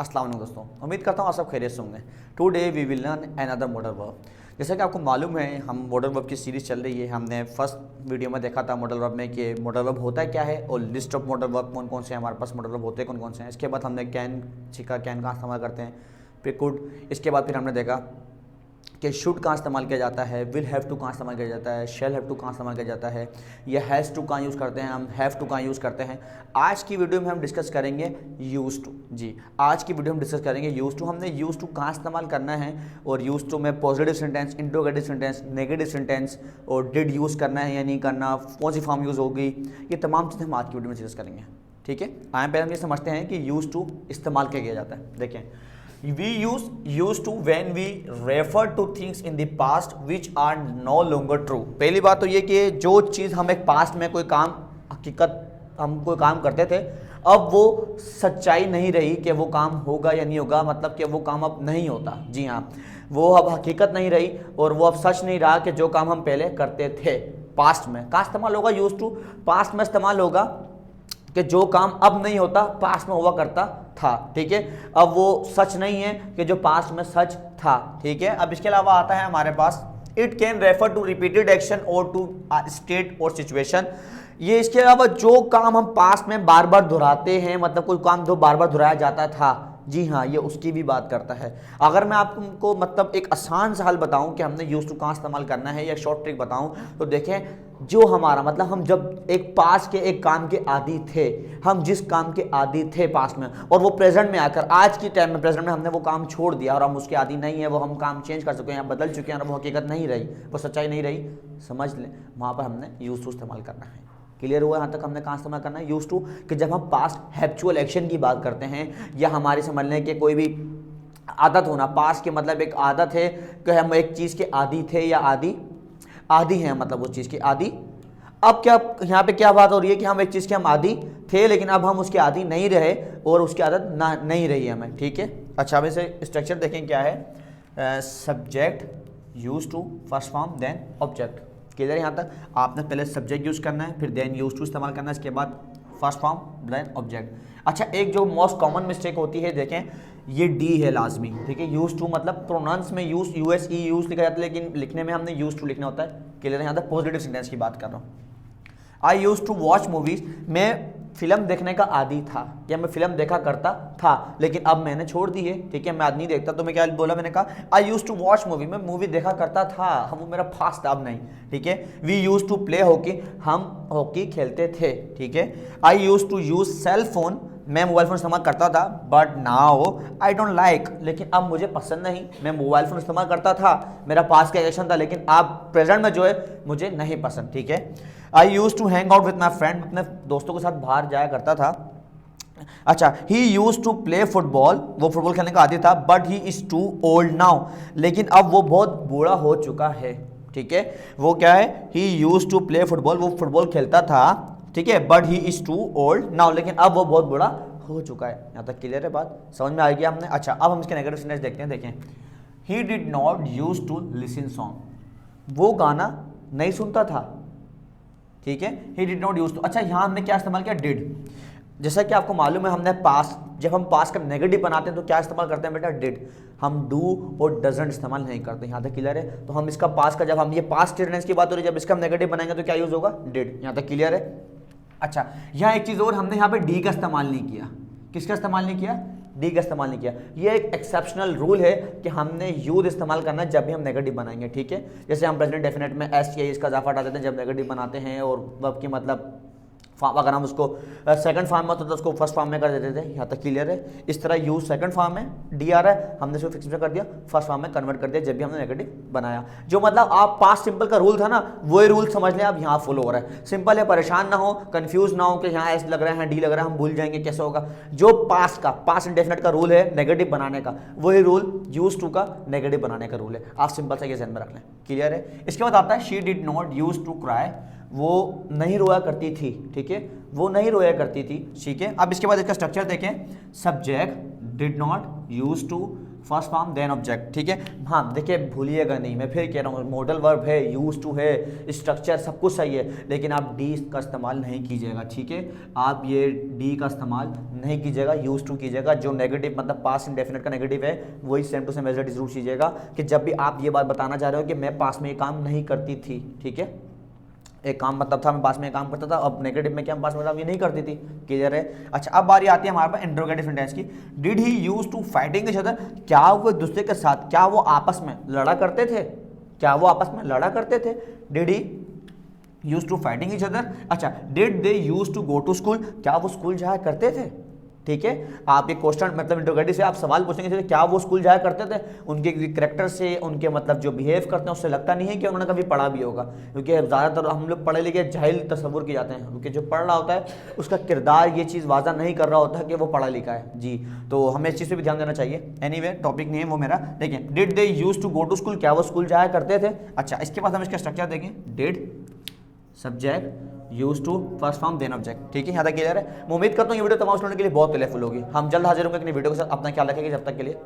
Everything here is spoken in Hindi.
अस्सलाम वालेकुम दोस्तों, उम्मीद करता हूँ आप सब खैरियत से होंगे। Today we will learn another modal verb. जैसा कि आपको मालूम है, हम मॉडल वर्ब की सीरीज़ चल रही है। हमने फर्स्ट वीडियो में देखा था मॉडल वर्ब में कि मॉडल वर्ब होता है क्या है और लिस्ट ऑफ मॉडल वर्ब कौन कौन से हैं, हमारे पास मॉडल वर्ब होते हैं कौन कौन से हैं। इसके बाद हमने कैन सीखा, कैन का इस्तेमाल करते हैं, फिर कुड। इसके बाद फिर हमने देखा कि शुड कहाँ इस्तेमाल किया जाता है, विल हैव टू कहाँ इस्तेमाल किया जाता है, शैल हैव टू कहाँ इस्तेमाल किया जाता है, या हैज़ टू कहाँ यूज़ करते हैं, हम हैव टू कहाँ यूज़ करते हैं। आज की वीडियो में हम डिस्कस करेंगे यूज़ टू। जी, आज की वीडियो में डिस्कस करेंगे यूज़ टू। हमने यूज़ टू कहाँ इस्तेमाल करना है और यूज़ टू में positive sentence, interrogative sentence, negative sentence और डिड यूज़ करना है या नहीं करना, कौन सी फॉर्म यूज़ होगी, ये तमाम चीज़ें हम आज की वीडियो में डिस्कस करेंगे। ठीक है, आए पहले हम ये समझते हैं कि यूज़ टू इस्तेमाल क्या किया जाता है। देखें, we use to when we refer to things in the past which are no longer true। पहली बात तो ये कि जो चीज़ हम एक पास्ट में कोई काम, हकीकत हम कोई काम करते थे, अब वो सच्चाई नहीं रही कि वो काम होगा या नहीं होगा, मतलब कि वो काम अब नहीं होता। जी हाँ, वो अब हकीकत नहीं रही और वो अब सच नहीं रहा कि जो काम हम पहले करते थे। पास्ट में कहाँ इस्तेमाल होगा यूज टू? पास्ट में इस्तेमाल होगा कि जो काम अब नहीं होता पास्ट में हुआ करता था। ठीक है, अब वो सच नहीं है कि जो पास्ट में सच था। ठीक है, अब इसके अलावा आता है हमारे पास it can refer to repeated action और टू स्टेट और सिचुएशन। ये इसके अलावा जो काम हम पास्ट में बार बार दोहराते हैं, मतलब कोई काम जो बार बार दोहराया जाता था, जी हाँ, ये उसकी भी बात करता है। अगर मैं आपको मतलब एक आसान सा हल बताऊं कि हमने यूज टू कहाँ इस्तेमाल करना है या शॉर्ट ट्रिक बताऊं, तो देखें, जो हमारा मतलब हम जब एक पास्ट के एक काम के आदी थे, हम जिस काम के आदी थे पास्ट में, और वो प्रेजेंट में आकर आज के टाइम में प्रेजेंट में हमने वो काम छोड़ दिया और हम उसके आदी नहीं है, वो हम काम चेंज कर चुके हैं, बदल चुके हैं और वो हकीकत नहीं रही, वो सच्चाई नहीं रही, समझ लें वहाँ पर हमने यूज टू इस्तेमाल करना है। क्लियर हुआ यहाँ तक? हमने कहाँ इस्तेमाल करना है यूज टू? कि जब हम पास्ट हैप्चुअल एक्शन की बात करते हैं या हमारी समझ लें कि कोई भी आदत होना, पास्ट के मतलब एक आदत है कि हम एक चीज़ के आदी थे या आदी हैं, मतलब उस चीज़ के आदी। अब क्या यहाँ पे क्या बात हो रही है कि हम एक चीज़ के हम आदी थे लेकिन अब हम उसके आदी नहीं रहे और उसकी आदत ना नहीं रही है हमें। ठीक है, अच्छा, अब इसे स्ट्रक्चर देखें क्या है। Subject, use to, first form, then object. Clear यहाँ तक? आपने पहले सब्जेक्ट यूज़ करना है, फिर देन यूज टू इस्तेमाल करना है, इसके बाद फर्स्ट फॉर्म, देन ऑब्जेक्ट। अच्छा, एक जो मोस्ट कॉमन मिस्टेक होती है, देखें, ये डी है लाजमी। ठीक है, यूज टू मतलब प्रोनाउंस में यूज यूएसई यूज लिखा जाता है लेकिन लिखने में हमने यूज टू लिखना होता है। क्लियर यहाँ तक? पॉजिटिव सेंटेंस की बात कर रहा हूँ। आई यूज टू वॉच मूवीज, मैं फिल्म देखने का आदी था या मैं फिल्म देखा करता था लेकिन अब मैंने छोड़ दी है। ठीक है, मैं आज नहीं देखता। तो मैं क्या बोला? मैंने कहा आई यूज टू वॉच मूवी, मैं मूवी देखा करता था, हम वो मेरा फास्ट अब नहीं। ठीक है, we use to play hockey, हम हॉकी खेलते थे। ठीक है, I use to use cell phone, मैं मोबाइल फ़ोन इस्तेमाल करता था, but now I don't like, लेकिन अब मुझे पसंद नहीं। मैं मोबाइल फ़ोन इस्तेमाल करता था, मेरा पास का एक्शन था, लेकिन अब प्रेजेंट में जो है मुझे नहीं पसंद। ठीक है, I use to hang out with my friend, अपने दोस्तों के साथ बाहर जाया करता था। अच्छा, he use to play football, वो फुटबॉल खेलने का आदी था, but he is too old now, लेकिन अब वो बहुत बूढ़ा हो चुका है। ठीक है, वो क्या है? He use to play football, वो फुटबॉल खेलता था, ठीक है, but he is too old now, लेकिन अब वो बहुत बूढ़ा हो चुका है। यहाँ तक क्लियर है बात? समझ में आ गया हमने? अच्छा, अब हम इसके नेगेटिव सेंटेंस देखते हैं। देखें, he did not use to listen song, वो गाना नहीं सुनता था। ठीक है, he did not use to. अच्छा, यहाँ हमने क्या इस्तेमाल किया? डिड। जैसा कि आपको मालूम है, हमने पास, जब हम पास का नेगेटिव बनाते हैं तो क्या इस्तेमाल करते हैं बेटा? डिड। हम डू और डजंट इस्तेमाल नहीं करते। यहाँ तक क्लियर है? तो हम इसका पास का, जब हम ये पास्ट टेंस की बात हो रही है, जब इसका हम नेगेटिव बनाएंगे तो क्या यूज होगा? डिड। यहाँ तक क्लियर है? अच्छा, यहाँ एक चीज़ और, हमने यहाँ पे डी का इस्तेमाल नहीं किया। किसका इस्तेमाल नहीं किया? डी का इस्तेमाल नहीं किया। ये एक एक्सेप्शनल रूल है कि हमने यूज इस्तेमाल करना है जब भी हम नेगेटिव बनाएंगे। ठीक है, जैसे हम प्रेजेंट डेफिनेट में एस या इसका इजाफा हटा देते हैं जब नेगेटिव बनाते हैं, और वर्ब की मतलब अगर हम उसको सेकंड फॉर्म में तो उसको फर्स्ट फॉर्म में कर देते थे। यहाँ तक क्लियर है? इस तरह यूज सेकंड फॉर्म में डी आ रहा है, हमने इसको फिक्स में कर दिया, फर्स्ट फॉर्म में कन्वर्ट कर दिया जब भी हमने नेगेटिव बनाया। जो मतलब आप पास्ट सिंपल का रूल था ना, वही रूल समझ लें आप यहाँ फॉलो हो रहा है। सिंपल है, परेशान ना हो, कंफ्यूज ना हो कि यहाँ एस लग रहा है, डी लग रहा है, हम भूल जाएंगे कैसे होगा। जो पास्ट का, पास्ट इंडेफिनिट का रूल है नेगेटिव बनाने का, वही रूल यूज टू का नेगेटिव बनाने का रूल है। आप सिंपल सा ये ध्यान में रख लें। क्लियर है? इसके बाद आता है she did not use to cry, वो नहीं रोया करती थी। ठीक है, वो नहीं रोया करती थी। ठीक है, अब इसके बाद इसका स्ट्रक्चर देखें। Subject, did not, use to, first form then object, ठीक है। हाँ देखिए भूलिएगा नहीं, मैं फिर कह रहा हूँ मॉडल वर्ब है, यूज टू है, स्ट्रक्चर सब कुछ सही है, लेकिन आप डी का इस्तेमाल नहीं कीजिएगा, ठीक है। आप ये डी का इस्तेमाल नहीं कीजिएगा, यूज टू कीजिएगा। जो नेगेटिव मतलब पास्ट इंडेफिनिट का नेगेटिव है वही same to same as it is जरूर कीजिएगा कि जब भी आप ये बात बताना चाह रहे हो कि मैं पास में ये काम नहीं करती थी, ठीक है। एक काम मतलब था मैं पास में ये काम करता था, अब नेगेटिव में क्या पास में ये नहीं करती थी, क्लियर है। अच्छा अब बारी आती है हमारे पास इंट्रोगेटिव सेंटेंस की। Did he use to fighting each other, क्या वो दूसरे के साथ, क्या वो आपस में लड़ा करते थे, क्या वो आपस में लड़ा करते थे। Did he use to fighting each other. अच्छा did they use to go to school, क्या वो स्कूल जाया करते थे, ठीक है। आप ये क्वेश्चन मतलब इंट्रोगेटिव से आप सवाल पूछेंगे क्या वो स्कूल जाया करते थे, उनके कैरेक्टर से, उनके मतलब जो बिहेव करते हैं उससे लगता नहीं है कि उन्होंने कभी पढ़ा भी होगा, क्योंकि ज़्यादातर हम लोग पढ़े लिखे जाहिल तस्वुर किए जाते हैं, क्योंकि जो पढ़ रहा होता है उसका किरदार ये चीज़ वाज़ा नहीं कर रहा होता है कि वो पढ़ा लिखा है जी। तो हमें इस चीज़ पर भी ध्यान देना चाहिए। एनीवे टॉपिक नहीं है वो मेरा, देखिए did they use to go to school, क्या वो स्कूल जाया करते थे। अच्छा इसके बाद हम इसका स्ट्रक्चर देखें, did subject use to first form then object, ठीक है। यहाँ तक क्लियर है। मैं उम्मीद करता हूँ ये वीडियो तमाम स्टूडेंट के लिए बहुत हेल्पफुल होगी। हम जल्द हाजिर होंगे अपनी वीडियो के साथ। अपना ख्याल रखेंगे, जब तक के लिए